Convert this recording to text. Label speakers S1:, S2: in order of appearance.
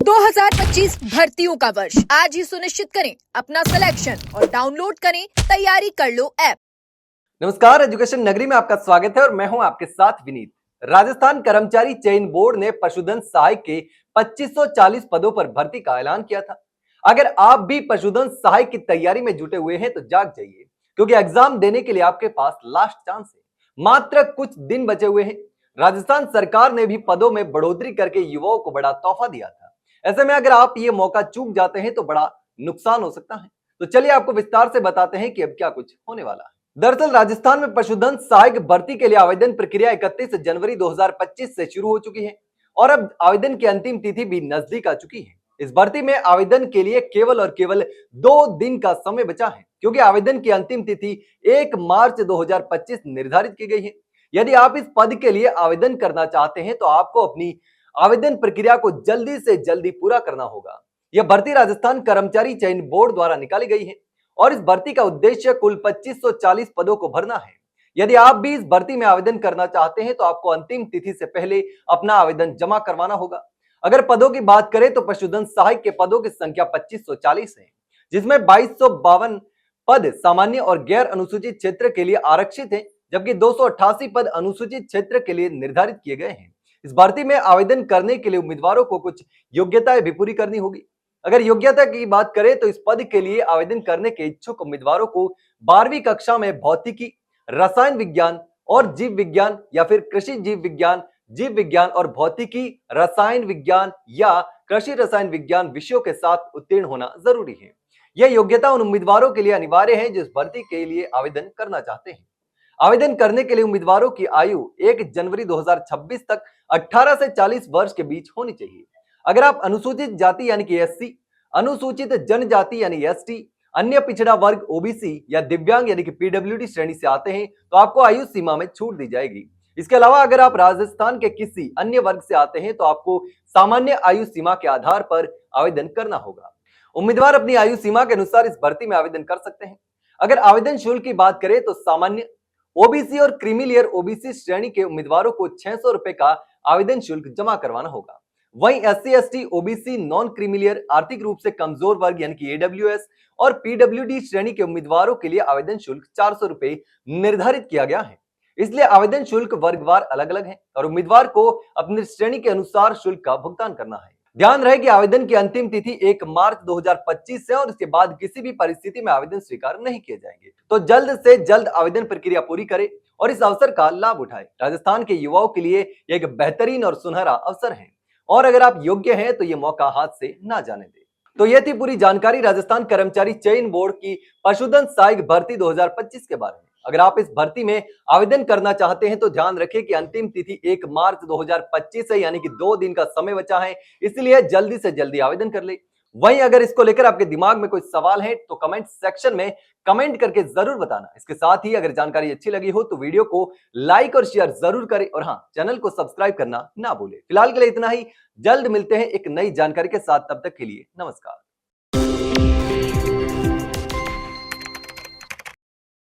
S1: 2025 भर्तियों का वर्ष आज ही सुनिश्चित करें अपना सिलेक्शन और डाउनलोड करें तैयारी कर लो ऐप।
S2: नमस्कार, एजुकेशन नगरी में आपका स्वागत है और मैं हूं आपके साथ विनीत। राजस्थान कर्मचारी चयन बोर्ड ने पशुधन सहायक के 2540 पदों पर भर्ती का ऐलान किया था। अगर आप भी पशुधन सहायक की तैयारी में जुटे हुए हैं तो जाग जाइए, क्योंकि एग्जाम देने के लिए आपके पास लास्ट चांस है। मात्र कुछ दिन बचे हुए हैं। राजस्थान सरकार ने भी पदों में बढ़ोतरी करके युवाओं को बड़ा तोहफा दिया था। ऐसे में अगर आप ये मौका चूक जाते हैं तो बड़ा नुकसान हो सकता है। तो चलिए आपको विस्तार से बताते हैं कि अब क्या कुछ होने वाला है। दरअसल राजस्थान में पशुधन सहायक भर्ती के लिए आवेदन प्रक्रिया 31 जनवरी 2025 से शुरू हो चुकी है और अब आवेदन की अंतिम तिथि भी नजदीक आ चुकी है। इस भर्ती में आवेदन के लिए केवल और केवल 2 दिन का समय बचा है, क्योंकि आवेदन की अंतिम तिथि 1 मार्च 2025 निर्धारित की गई है। यदि आप इस पद के लिए आवेदन करना चाहते हैं तो आपको अपनी आवेदन प्रक्रिया को जल्दी से जल्दी पूरा करना होगा। यह भर्ती राजस्थान कर्मचारी चयन बोर्ड द्वारा निकाली गई है और इस भर्ती का उद्देश्य कुल 2540 पदों को भरना है। यदि आप भी इस भर्ती में आवेदन करना चाहते हैं तो आपको अंतिम तिथि से पहले अपना आवेदन जमा करवाना होगा। अगर पदों की बात करें तो पशुधन सहायक के पदों की संख्या 2540 है, जिसमें 2252 पद सामान्य और गैर अनुसूचित क्षेत्र के लिए आरक्षित है, जबकि 288 पद अनुसूचित क्षेत्र के लिए निर्धारित किए गए हैं। इस भर्ती में आवेदन करने के लिए उम्मीदवारों को कुछ योग्यताएं भी पूरी करनी होगी। अगर योग्यता की बात करें तो इस पद के लिए आवेदन करने के इच्छुक उम्मीदवारों को 12वीं कक्षा में भौतिकी, रसायन विज्ञान और जीव विज्ञान या फिर कृषि जीव विज्ञान और भौतिकी, रसायन विज्ञान या कृषि रसायन विज्ञान विषयों के साथ उत्तीर्ण होना जरूरी है। यह योग्यता उन उम्मीदवारों के लिए अनिवार्य है जो इस भर्ती के लिए आवेदन करना चाहते हैं। आवेदन करने के लिए उम्मीदवारों की आयु 1 जनवरी 2026 तक 18 से 40 वर्ष के बीच होनी चाहिए। अगर आप अनुसूचित जाति यानी कि एससी, अनुसूचित जनजाति यानी एसटी, अन्य पिछड़ा वर्ग ओबीसी या दिव्यांग यानी कि पीडब्ल्यूडी श्रेणी से आते हैं तो आपको आयु सीमा में छूट दी जाएगी। इसके अलावा अगर आप राजस्थान के किसी अन्य वर्ग से आते हैं तो आपको सामान्य आयु सीमा के आधार पर आवेदन करना होगा। उम्मीदवार अपनी आयु सीमा के अनुसार इस भर्ती में आवेदन कर सकते हैं। अगर आवेदन शुल्क की बात करें तो सामान्य ओबीसी और क्रीमी लेयर ओबीसी श्रेणी के उम्मीदवारों को 600 रुपए का आवेदन शुल्क जमा करवाना होगा। वहीं SC ST OBC non creamy layer आर्थिक रूप से कमजोर वर्ग यानी कि एडब्ल्यूएस और पीडब्ल्यूडी श्रेणी के उम्मीदवारों के लिए आवेदन शुल्क 400 रुपए निर्धारित किया गया है। इसलिए आवेदन शुल्क वर्गवार अलग अलग है और उम्मीदवार को अपनी श्रेणी के अनुसार शुल्क का भुगतान करना है। ध्यान रहे कि आवेदन की अंतिम तिथि 1 मार्च 2025 है और इसके बाद किसी भी परिस्थिति में आवेदन स्वीकार नहीं किए जाएंगे। तो जल्द से जल्द आवेदन प्रक्रिया पूरी करें और इस अवसर का लाभ उठाएं। राजस्थान के युवाओं के लिए एक बेहतरीन और सुनहरा अवसर है और अगर आप योग्य हैं तो ये मौका हाथ से ना जाने दें। तो यह थी पूरी जानकारी राजस्थान कर्मचारी चयन बोर्ड की पशुधन सहायक भर्ती 2025 के बारे में। अगर आप इस भर्ती में आवेदन करना चाहते हैं तो ध्यान रखें कि अंतिम तिथि 1 मार्च 2025 है, यानी कि 2 दिन का समय बचा है, इसलिए जल्दी से जल्दी आवेदन कर ले। वहीं अगर इसको लेकर आपके दिमाग में कोई सवाल है तो कमेंट सेक्शन में कमेंट करके जरूर बताना। इसके साथ ही अगर जानकारी अच्छी लगी हो तो वीडियो को लाइक और शेयर जरूर करें और हाँ, चैनल को सब्सक्राइब करना ना भूलें। फिलहाल के लिए इतना ही, जल्द मिलते हैं एक नई जानकारी के साथ, तब तक के लिए नमस्कार।